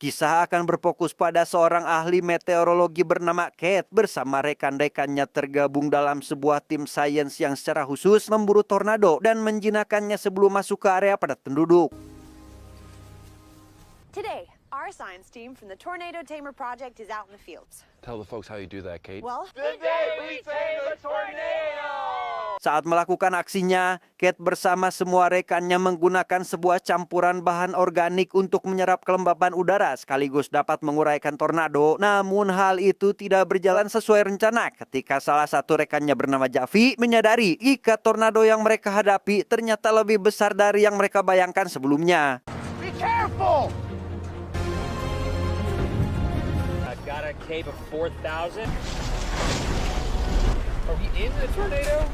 Kisah akan berfokus pada seorang ahli meteorologi bernama Kate bersama rekan-rekannya tergabung dalam sebuah tim sains yang secara khusus memburu tornado dan menjinakkannya sebelum masuk ke area padat penduduk. Today, our science team from the Tornado Tamer Project is out in the fields. Tell the folks how you do that, Kate. Well, The day we tame a tornado! Saat melakukan aksinya, Kate bersama semua rekannya menggunakan sebuah campuran bahan organik untuk menyerap kelembapan udara sekaligus dapat menguraikan tornado. Namun hal itu tidak berjalan sesuai rencana ketika salah satu rekannya bernama Javi menyadari jika tornado yang mereka hadapi ternyata lebih besar dari yang mereka bayangkan sebelumnya. Be careful! I've got a cape of 4,000. Are we in the tornado?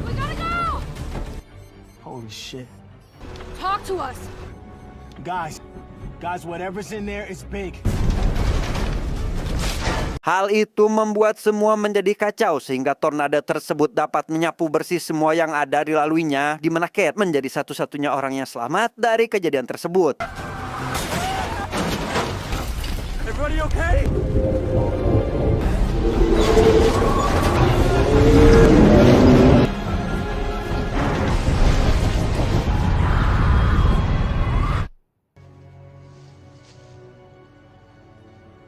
we gotta go! Holy shit. Talk to us. Guys, whatever's in there is big. Hal itu membuat semua menjadi kacau sehingga tornado tersebut dapat menyapu bersih semua yang ada dilaluinya, di mana Kate menjadi satu-satunya orang yang selamat dari kejadian tersebut. Everybody okay?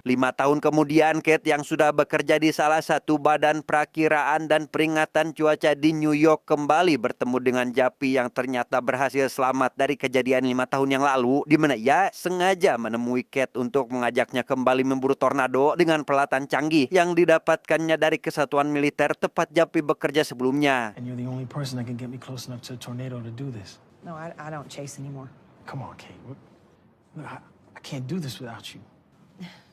5 tahun kemudian, Kate yang sudah bekerja di salah satu badan perakiraan dan peringatan cuaca di New York kembali bertemu dengan Javi yang ternyata berhasil selamat dari kejadian 5 tahun yang lalu, di mana ia sengaja menemui Kate untuk mengajaknya kembali memburu tornado dengan peralatan canggih yang didapatkannya dari kesatuan militer tempat Javi bekerja sebelumnya. And you're the only person that can get me close enough to a tornado to do this. No, I don't chase anymore. Come on, Kate. Look, I can't do this without you.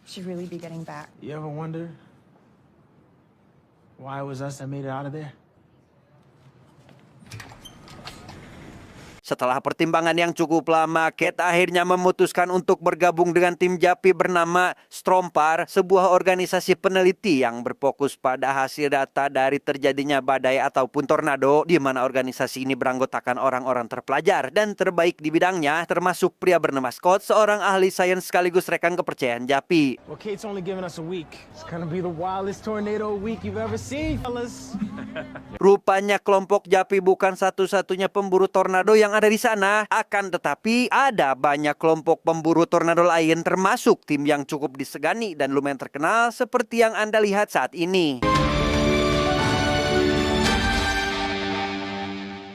Should really be getting back. You ever wonder why it was us that made it out of there? Setelah pertimbangan yang cukup lama, Kate akhirnya memutuskan untuk bergabung dengan tim Javi bernama Strompar, sebuah organisasi peneliti yang berfokus pada hasil data dari terjadinya badai ataupun tornado, di mana organisasi ini beranggotakan orang-orang terpelajar dan terbaik di bidangnya, termasuk pria bernama Scott, seorang ahli sains sekaligus rekan kepercayaan Javi. Well, Kate's only giving us a week. It's gonna be the wildest tornado week you've ever seen, fellas. Rupanya kelompok Javi bukan satu-satunya pemburu tornado yang ada di sana, akan tetapi ada banyak kelompok pemburu tornado lain termasuk tim yang cukup disegani dan lumayan terkenal seperti yang Anda lihat saat ini.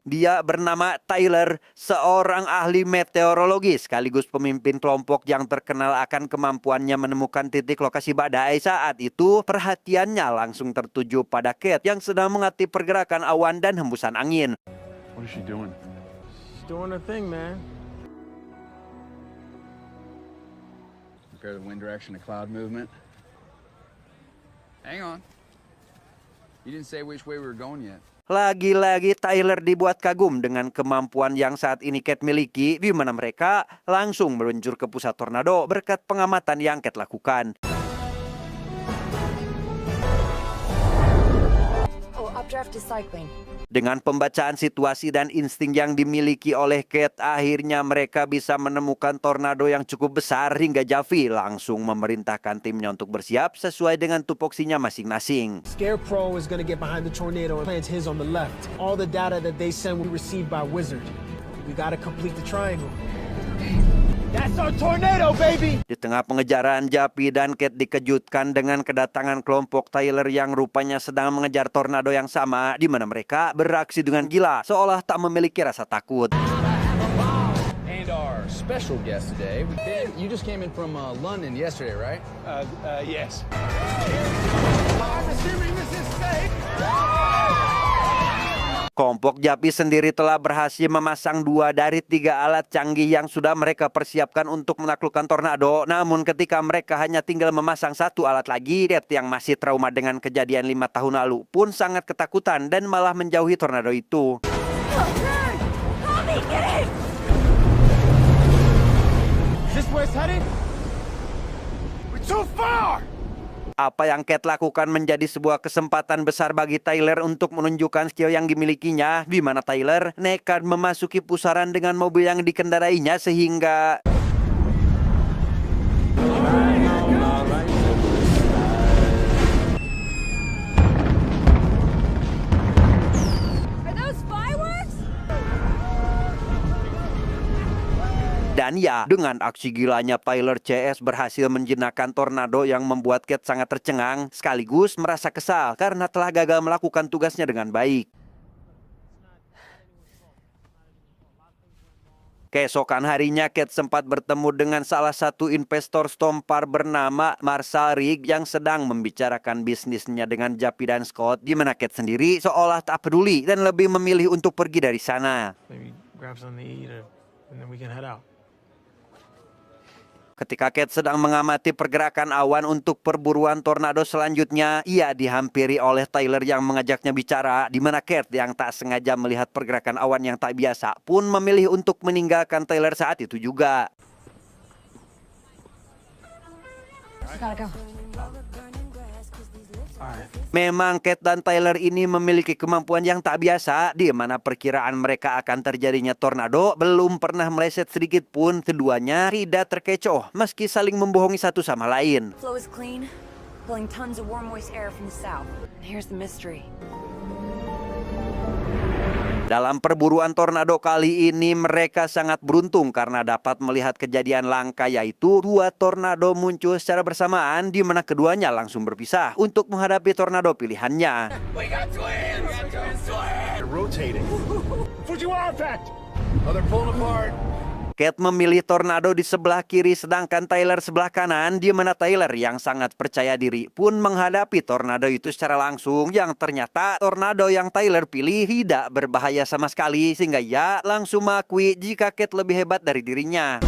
Dia bernama Tyler, seorang ahli meteorologi sekaligus pemimpin kelompok yang terkenal akan kemampuannya menemukan titik lokasi badai. Saat itu perhatiannya langsung tertuju pada Kate yang sedang mengamati pergerakan awan dan hembusan angin. What is she doing? She's doing her thing, man. Compare the wind direction to cloud movement. Hang on. You didn't say which way we were going yet. Lagi-lagi Tyler dibuat kagum dengan kemampuan yang saat ini Kate miliki, di mana mereka langsung meluncur ke pusat tornado berkat pengamatan yang Kate lakukan. Oh, updraft is cycling. Dengan pembacaan situasi dan insting yang dimiliki oleh Kate, akhirnya mereka bisa menemukan tornado yang cukup besar hingga Javi langsung memerintahkan timnya untuk bersiap sesuai dengan tupoksinya masing-masing. Scarecrow is gonna get behind the tornado and plant his on the left. All the data that they send will be received by Wizard. We gotta complete the triangle. That's our tornado, baby! Di tengah pengejaran, Javi dan Kate dikejutkan dengan kedatangan kelompok Tyler yang rupanya sedang mengejar tornado yang sama, di mana mereka beraksi dengan gila, seolah tak memiliki rasa takut. And our special guest today, Ben, you just came in from London yesterday, right? Yes. Kelompok Javi sendiri telah berhasil memasang 2 dari 3 alat canggih yang sudah mereka persiapkan untuk menaklukkan tornado. Namun ketika mereka hanya tinggal memasang 1 alat lagi, Kate yang masih trauma dengan kejadian 5 tahun lalu pun sangat ketakutan dan malah menjauhi tornado itu. Is this where it's headed? We're too far! Apa yang Kate lakukan menjadi sebuah kesempatan besar bagi Tyler untuk menunjukkan skill yang dimilikinya, di mana Tyler nekat memasuki pusaran dengan mobil yang dikendarainya sehingga dan ya, dengan aksi gilanya Tyler CS berhasil menjinakkan tornado yang membuat Kate sangat tercengang sekaligus merasa kesal karena telah gagal melakukan tugasnya dengan baik. Keesokan harinya, Kate sempat bertemu dengan salah satu investor Stompar bernama Marshall Rigg yang sedang membicarakan bisnisnya dengan Jappy dan Scott, di mana Kate sendiri seolah tak peduli dan lebih memilih untuk pergi dari sana. Maybe grab something to eat and then we can head out. Ketika Kate sedang mengamati pergerakan awan untuk perburuan tornado selanjutnya, ia dihampiri oleh Tyler yang mengajaknya bicara, di mana Kate yang tak sengaja melihat pergerakan awan yang tak biasa pun memilih untuk meninggalkan Tyler saat itu juga. Gotta go. Memang Kate dan Tyler ini memiliki kemampuan yang tak biasa, di mana perkiraan mereka akan terjadinya tornado belum pernah meleset sedikit pun. Keduanya tidak terkecoh meski saling membohongi satu sama lain. Flow is clean, pulling tons of warm, moist air from the south. Here's the mystery. Dalam perburuan tornado kali ini mereka sangat beruntung karena dapat melihat kejadian langka, yaitu dua tornado muncul secara bersamaan, di mana keduanya langsung berpisah untuk menghadapi tornado pilihannya. We got twins! They're rotating. Fujiwara effect! Oh, they're pulling apart. Kate memilih tornado di sebelah kiri sedangkan Tyler sebelah kanan, di mana Tyler yang sangat percaya diri pun menghadapi tornado itu secara langsung, yang ternyata tornado yang Tyler pilih tidak berbahaya sama sekali sehingga ia langsung mengakui jika Kate lebih hebat dari dirinya.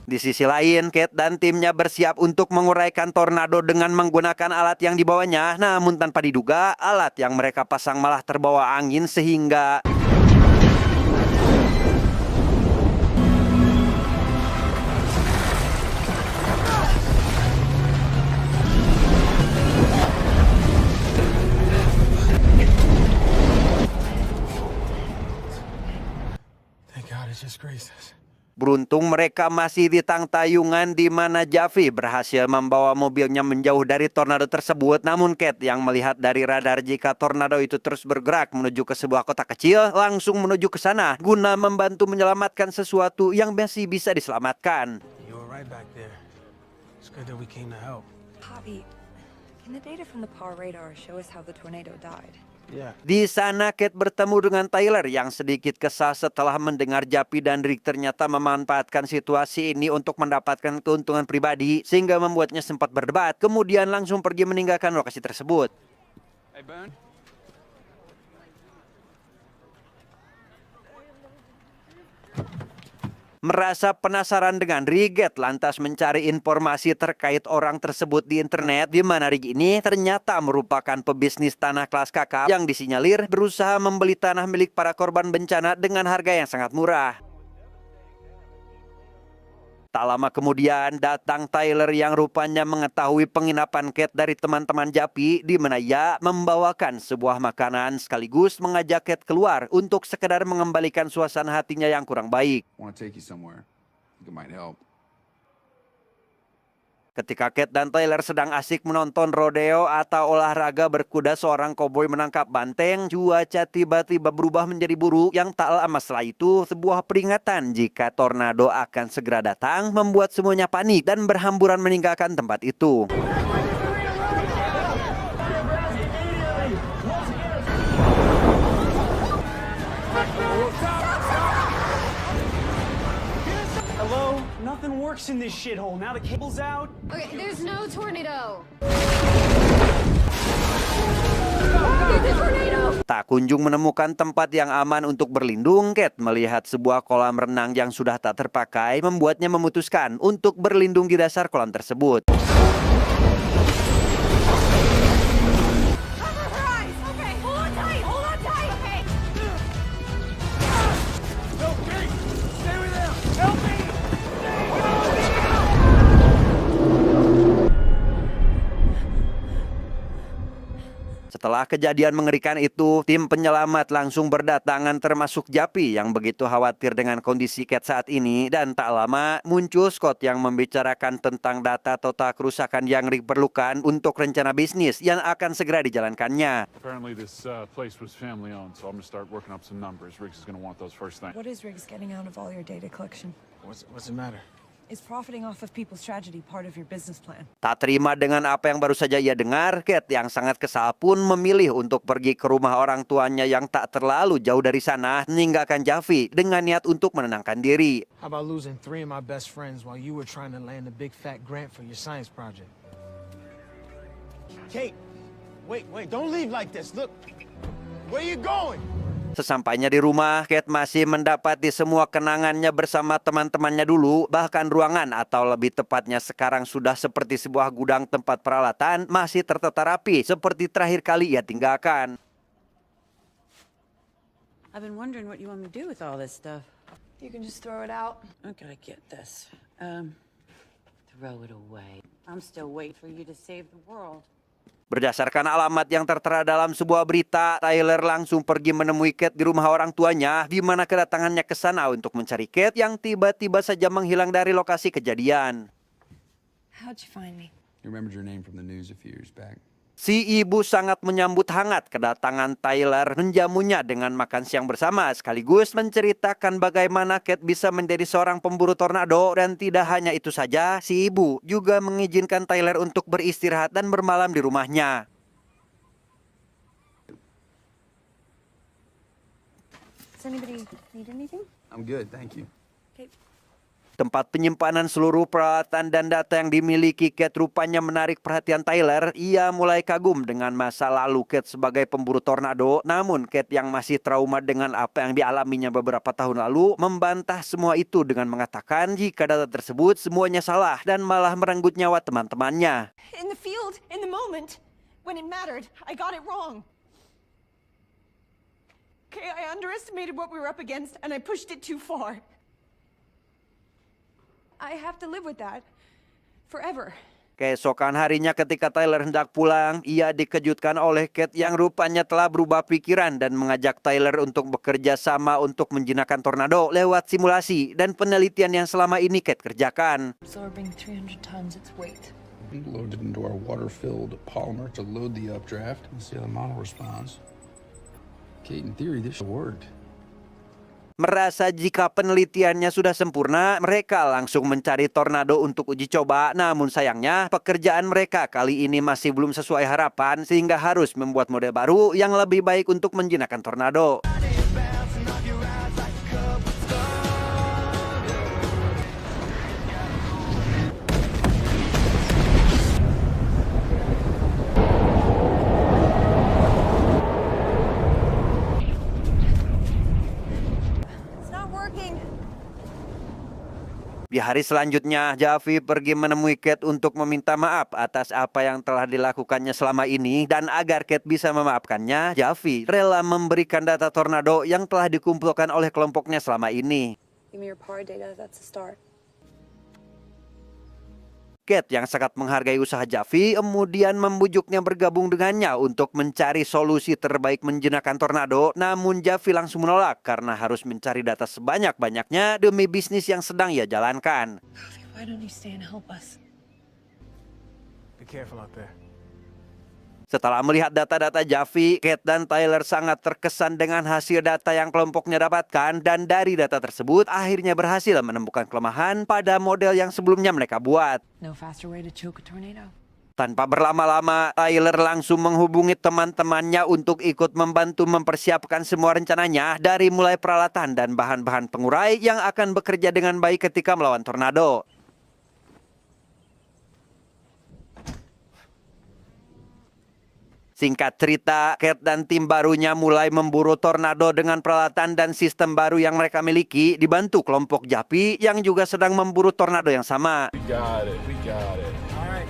Di sisi lain, Kate dan timnya bersiap untuk menguraikan tornado dengan menggunakan alat yang dibawanya. Namun tanpa diduga, alat yang mereka pasang malah terbawa angin sehingga Thank God it's just Grace's. beruntung mereka masih di tayungan, di mana Jappy berhasil membawa mobilnya menjauh dari tornado tersebut. Namun Kate yang melihat dari radar jika tornado itu terus bergerak menuju ke sebuah kota kecil, langsung menuju ke sana guna membantu menyelamatkan sesuatu yang masih bisa diselamatkan. You were right back there. It's good that we came to help. Poppy, can the data from the power radar show us how the tornado died? Yeah. Di sana Kate bertemu dengan Tyler yang sedikit kesal setelah mendengar Jappy dan Rigg ternyata memanfaatkan situasi ini untuk mendapatkan keuntungan pribadi, sehingga membuatnya sempat berdebat, kemudian langsung pergi meninggalkan lokasi tersebut. Hey, Ben. Merasa penasaran dengan Rigg, Kate lantas mencari informasi terkait orang tersebut di internet, di mana Rigg ini ternyata merupakan pebisnis tanah kelas kakap yang disinyalir berusaha membeli tanah milik para korban bencana dengan harga yang sangat murah. Tak lama kemudian datang Tyler yang rupanya mengetahui penginapan Kate dari teman-teman Jappy, di mana ia membawakan sebuah makanan sekaligus mengajak Kate keluar untuk sekedar mengembalikan suasana hatinya yang kurang baik. Want to take you somewhere. I think it might help. Ketika Kate dan Tyler sedang asik menonton rodeo atau olahraga berkuda seorang koboi menangkap banteng, cuaca tiba-tiba berubah menjadi buruk yang tak lama setelah itu sebuah peringatan jika tornado akan segera datang membuat semuanya panik dan berhamburan meninggalkan tempat itu. Hello? Nothing works in this shithole. Now the cable's out. Okay, there's no tornado. Tak kunjung menemukan tempat yang aman untuk berlindung, Kate melihat sebuah kolam renang yang sudah tak terpakai membuatnya memutuskan untuk berlindung di dasar kolam tersebut. Cover her eyes! Okay, hold Setelah kejadian mengerikan itu, tim penyelamat langsung berdatangan termasuk Javi yang begitu khawatir dengan kondisi Kate saat ini, dan tak lama muncul Scott yang membicarakan tentang data total kerusakan yang diperlukan untuk rencana bisnis yang akan segera dijalankannya. Apparently this place was family owned, so I'm gonna start working up some numbers. Riggs is gonna want those first things. What is Riggs getting out of all your data collection? What's the matter? Is profiting off of people's tragedy part of your business plan? Tak terima dengan apa yang baru saja ia dengar, Kate yang sangat kesal pun memilih untuk pergi ke rumah orang tuanya yang tak terlalu jauh dari sana, meninggalkan Javi dengan niat untuk menenangkan diri. How about losing 3 of my best friends while you were trying to land a big fat grant for your science project? Kate, wait, don't leave like this. Look, where you going? Sesampainya di rumah, Kate masih mendapati semua kenangannya bersama teman-temannya dulu, bahkan ruangan atau lebih tepatnya sekarang sudah seperti sebuah gudang tempat peralatan masih tertata rapi seperti terakhir kali ia tinggalkan. I've been wondering what you want me to do with all this stuff. You can just throw it out. I gotta get this. Throw it away. I'm still waiting for you to save the world. Berdasarkan alamat yang tertera dalam sebuah berita, Tyler langsung pergi menemui Kate di rumah orang tuanya, di mana kedatangannya ke sana untuk mencari Kate yang tiba-tiba saja menghilang dari lokasi kejadian. How'd you find me? You remembered your name from the news a few years back. Si ibu sangat menyambut hangat kedatangan Tyler, menjamunya dengan makan siang bersama, sekaligus menceritakan bagaimana Kate bisa menjadi seorang pemburu tornado. Dan tidak hanya itu saja, si ibu juga mengizinkan Tyler untuk beristirahat dan bermalam di rumahnya. Does anybody need anything? I'm good, thank you. Okay. Tempat penyimpanan seluruh peralatan dan data yang dimiliki Kate rupanya menarik perhatian Tyler. Ia mulai kagum dengan masa lalu Kate sebagai pemburu tornado. Namun Kate yang masih trauma dengan apa yang dialaminya beberapa tahun lalu membantah semua itu dengan mengatakan jika data tersebut semuanya salah dan malah merenggut nyawa teman-temannya. In the field, in the moment, when it mattered, I got it wrong. Okay, I underestimated what we were up against and I pushed it too far. I have to live with that forever. Keesokan harinya ketika Tyler hendak pulang, ia dikejutkan oleh Kate yang rupanya telah berubah pikiran dan mengajak Tyler untuk bekerja sama untuk menjinakkan tornado lewat simulasi dan penelitian yang selama ini Kate kerjakan. Absorbing 300 tons its weight. We loaded into our water-filled polymer to load the updraft and see how the model responds. Kate, in theory, this worked. Merasa jika penelitiannya sudah sempurna, mereka langsung mencari tornado untuk uji coba. Namun sayangnya, pekerjaan mereka kali ini masih belum sesuai harapan, sehingga harus membuat model baru yang lebih baik untuk menjinakkan tornado. Di hari selanjutnya, Javi pergi menemui Kate untuk meminta maaf atas apa yang telah dilakukannya selama ini. Dan agar Kate bisa memaafkannya, Javi rela memberikan data tornado yang telah dikumpulkan oleh kelompoknya selama ini. Give me your power data, that's a start. Kate yang sangat menghargai usaha Javi kemudian membujuknya bergabung dengannya untuk mencari solusi terbaik menjinakkan tornado. Namun Javi langsung menolak karena harus mencari data sebanyak-banyaknya demi bisnis yang sedang ia jalankan. Why don't you stay and help us? Be careful out there. Setelah melihat data-data Javi, Kate dan Tyler sangat terkesan dengan hasil data yang kelompoknya dapatkan. Dan dari data tersebut akhirnya berhasil menemukan kelemahan pada model yang sebelumnya mereka buat. No faster way to choke a tornado. Tanpa berlama-lama, Tyler langsung menghubungi teman-temannya untuk ikut membantu mempersiapkan semua rencananya, dari mulai peralatan dan bahan-bahan pengurai yang akan bekerja dengan baik ketika melawan tornado. Singkat cerita, Kate dan tim barunya mulai memburu tornado dengan peralatan dan sistem baru yang mereka miliki, dibantu kelompok Javi yang juga sedang memburu tornado yang sama. We got it. All right.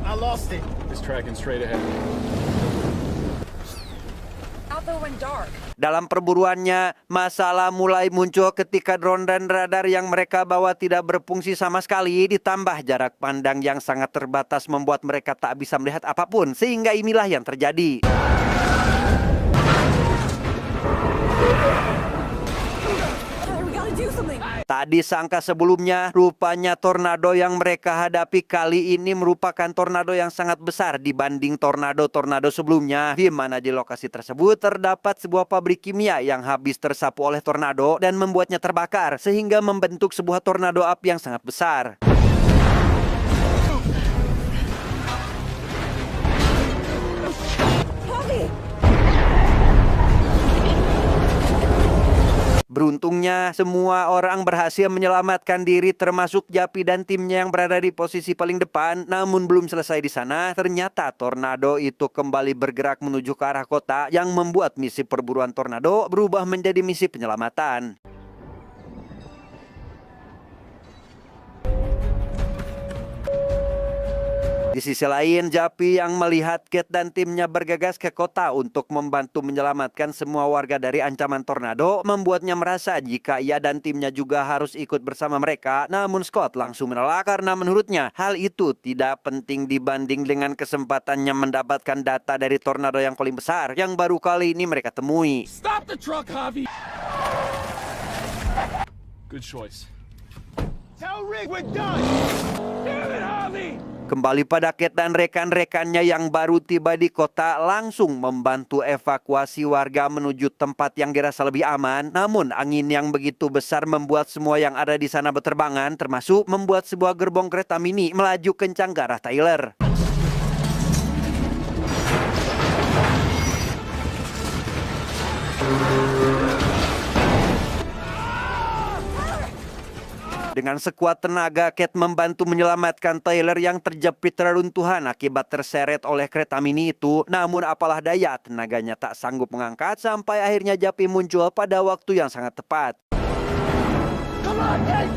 I lost it. It's tracking straight ahead. out though when dark? Dalam perburuannya, masalah mulai muncul ketika drone dan radar yang mereka bawa tidak berfungsi sama sekali, ditambah jarak pandang yang sangat terbatas membuat mereka tak bisa melihat apapun, sehingga inilah yang terjadi. We gotta do something. Tak disangka sebelumnya, rupanya tornado yang mereka hadapi kali ini merupakan tornado yang sangat besar dibanding tornado-tornado sebelumnya, di mana di lokasi tersebut terdapat sebuah pabrik kimia yang habis tersapu oleh tornado dan membuatnya terbakar, sehingga membentuk sebuah tornado api yang sangat besar. Beruntungnya, semua orang berhasil menyelamatkan diri termasuk Japi dan timnya yang berada di posisi paling depan. Namun belum selesai di sana, ternyata tornado itu kembali bergerak menuju ke arah kota yang membuat misi perburuan tornado berubah menjadi misi penyelamatan. Di sisi lain, Japi yang melihat Kate dan timnya bergegas ke kota untuk membantu menyelamatkan semua warga dari ancaman tornado, membuatnya merasa jika ia dan timnya juga harus ikut bersama mereka. Namun Scott langsung menolak karena menurutnya hal itu tidak penting dibanding dengan kesempatannya mendapatkan data dari tornado yang paling besar yang baru kali ini mereka temui. Stop the truck, Javi! Good choice. Tell Rick we're done! Damn it, Javi! Kembali pada Kate dan rekan-rekannya yang baru tiba di kota, langsung membantu evakuasi warga menuju tempat yang dirasa lebih aman. Namun angin yang begitu besar membuat semua yang ada di sana berterbangan, termasuk membuat sebuah gerbong kereta mini melaju kencang ke arah Tyler. Dengan sekuat tenaga, Kate membantu menyelamatkan Tyler yang terjepit reruntuhan akibat terseret oleh kereta mini itu. Namun apalah daya, tenaganya tak sanggup mengangkat sampai akhirnya Japi muncul pada waktu yang sangat tepat. Come on, Kate!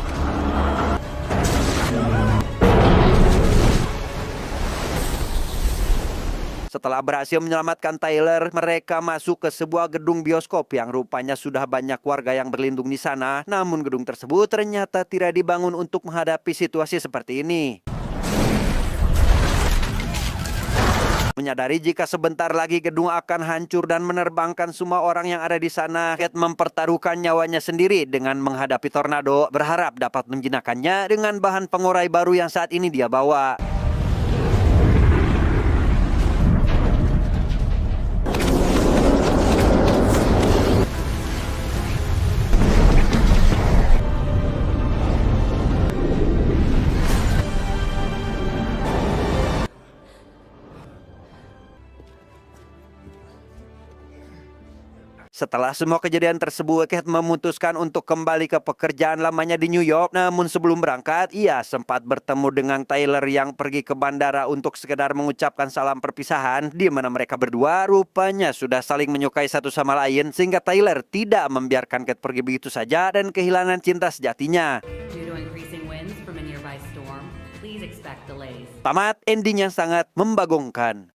Setelah berhasil menyelamatkan Tyler, mereka masuk ke sebuah gedung bioskop yang rupanya sudah banyak warga yang berlindung di sana. Namun gedung tersebut ternyata tidak dibangun untuk menghadapi situasi seperti ini. Menyadari jika sebentar lagi gedung akan hancur dan menerbangkan semua orang yang ada di sana, Kate mempertaruhkan nyawanya sendiri dengan menghadapi tornado, berharap dapat menjinakkannya dengan bahan pengurai baru yang saat ini dia bawa. Setelah semua kejadian tersebut, Kate memutuskan untuk kembali ke pekerjaan lamanya di New York. Namun sebelum berangkat, ia sempat bertemu dengan Tyler yang pergi ke bandara untuk sekedar mengucapkan salam perpisahan, di mana mereka berdua rupanya sudah saling menyukai satu sama lain, sehingga Tyler tidak membiarkan Kate pergi begitu saja dan kehilangan cinta sejatinya. Tamat, ending yang sangat membagongkan.